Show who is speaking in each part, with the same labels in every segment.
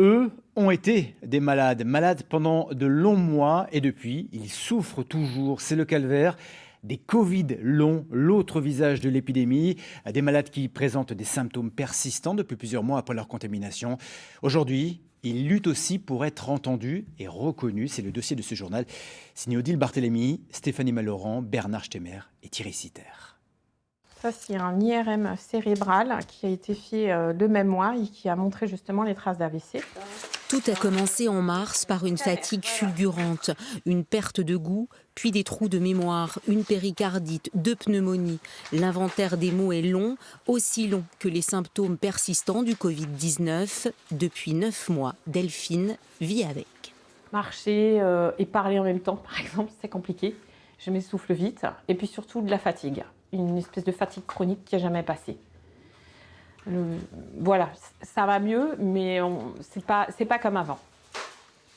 Speaker 1: Eux ont été des malades pendant de longs mois et depuis, ils souffrent toujours. C'est le calvaire des Covid longs, l'autre visage de l'épidémie, des malades qui présentent des symptômes persistants depuis plusieurs mois après leur contamination. Aujourd'hui, ils luttent aussi pour être entendus et reconnus. C'est le dossier de ce journal, signé Odile Barthélémy, Stéphanie Malorand, Bernard Stemmer et Thierry Sitter.
Speaker 2: Ça, c'est un IRM cérébral qui a été fait le même mois et qui a montré justement les traces d'AVC.
Speaker 3: Tout a commencé en mars par une fatigue fulgurante, une perte de goût, puis des trous de mémoire, une péricardite, 2 pneumonies. L'inventaire des maux est long, aussi long que les symptômes persistants du Covid-19. Depuis 9 mois, Delphine vit avec.
Speaker 2: Marcher et parler en même temps, par exemple, c'est compliqué. Je m'essouffle vite. Et puis surtout de la fatigue. Une espèce de fatigue chronique qui n'a jamais passé. Voilà, ça va mieux, mais c'est pas comme avant.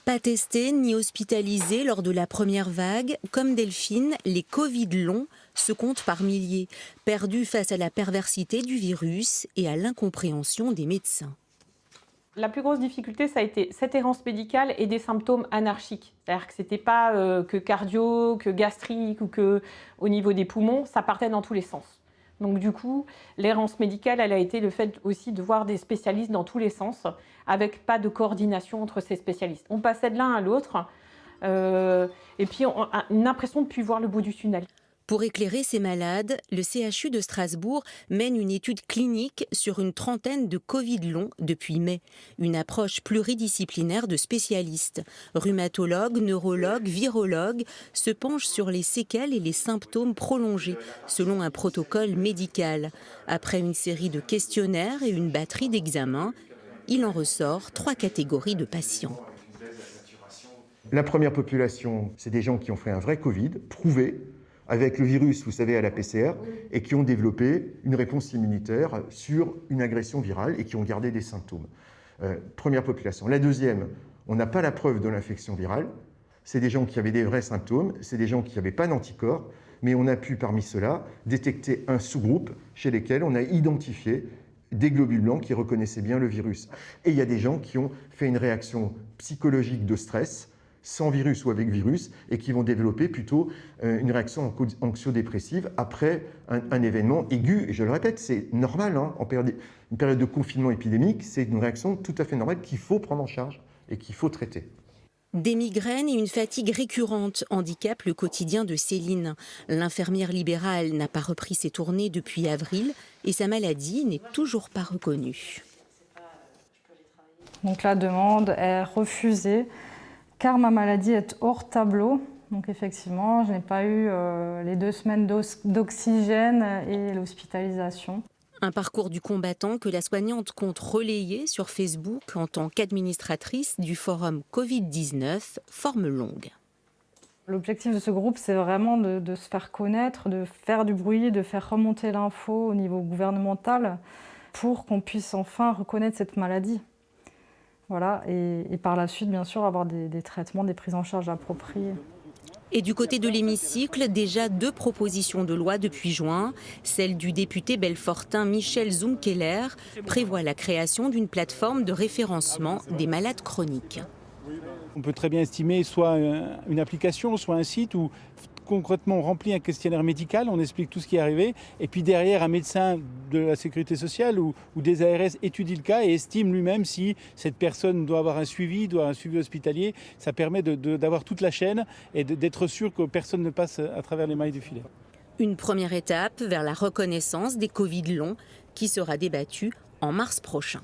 Speaker 3: Pas testé ni hospitalisé lors de la première vague, comme Delphine, les Covid longs se comptent par milliers, perdus face à la perversité du virus et à l'incompréhension des médecins.
Speaker 2: La plus grosse difficulté, ça a été cette errance médicale et des symptômes anarchiques. C'est-à-dire que ce n'était pas que cardio, que gastrique ou que au niveau des poumons, ça partait dans tous les sens. Donc du coup, l'errance médicale, elle a été le fait aussi de voir des spécialistes dans tous les sens, avec pas de coordination entre ces spécialistes. On passait de l'un à l'autre, et puis on a une impression de ne plus voir le bout du tunnel.
Speaker 3: Pour éclairer ces malades, le CHU de Strasbourg mène une étude clinique sur une trentaine de Covid longs depuis mai. Une approche pluridisciplinaire de spécialistes. Rhumatologues, neurologues, virologues se penchent sur les séquelles et les symptômes prolongés, selon un protocole médical. Après une série de questionnaires et une batterie d'examens, il en ressort 3 catégories de patients.
Speaker 4: La première population, c'est des gens qui ont fait un vrai Covid, prouvé, avec le virus, vous savez, à la PCR, et qui ont développé une réponse immunitaire sur une agression virale et qui ont gardé des symptômes. Première population. La deuxième, on n'a pas la preuve de l'infection virale. C'est des gens qui avaient des vrais symptômes, c'est des gens qui n'avaient pas d'anticorps, mais on a pu, parmi ceux-là, détecter un sous-groupe chez lesquels on a identifié des globules blancs qui reconnaissaient bien le virus. Et il y a des gens qui ont fait une réaction psychologique de stress, sans virus ou avec virus, et qui vont développer plutôt une réaction anxio-dépressive après un événement aigu. Et je le répète, c'est normal, hein, une période de confinement épidémique, c'est une réaction tout à fait normale qu'il faut prendre en charge et qu'il faut traiter.
Speaker 3: Des migraines et une fatigue récurrente handicapent le quotidien de Céline. L'infirmière libérale n'a pas repris ses tournées depuis avril et sa maladie n'est toujours pas reconnue.
Speaker 5: Donc la demande est refusée car ma maladie est hors tableau. Donc effectivement, je n'ai pas eu les 2 semaines d'oxygène et l'hospitalisation.
Speaker 3: Un parcours du combattant que la soignante compte relayer sur Facebook en tant qu'administratrice du forum Covid-19, forme longue.
Speaker 5: L'objectif de ce groupe, c'est vraiment de se faire connaître, de faire du bruit, de faire remonter l'info au niveau gouvernemental pour qu'on puisse enfin reconnaître cette maladie. Voilà, et par la suite, bien sûr, avoir des traitements, des prises en charge appropriées.
Speaker 3: Et du côté de l'hémicycle, déjà 2 propositions de loi depuis juin. Celle du député belfortain Michel Zumkeller prévoit la création d'une plateforme de référencement des malades chroniques.
Speaker 6: On peut très bien estimer soit une application, soit un site où concrètement on remplit un questionnaire médical, on explique tout ce qui est arrivé, et puis derrière un médecin de la sécurité sociale ou des ARS étudie le cas et estime lui-même si cette personne doit avoir un suivi hospitalier. Ça permet d'avoir toute la chaîne et d'être sûr que personne ne passe à travers les mailles du filet.
Speaker 3: Une première étape vers la reconnaissance des Covid longs qui sera débattue en mars prochain.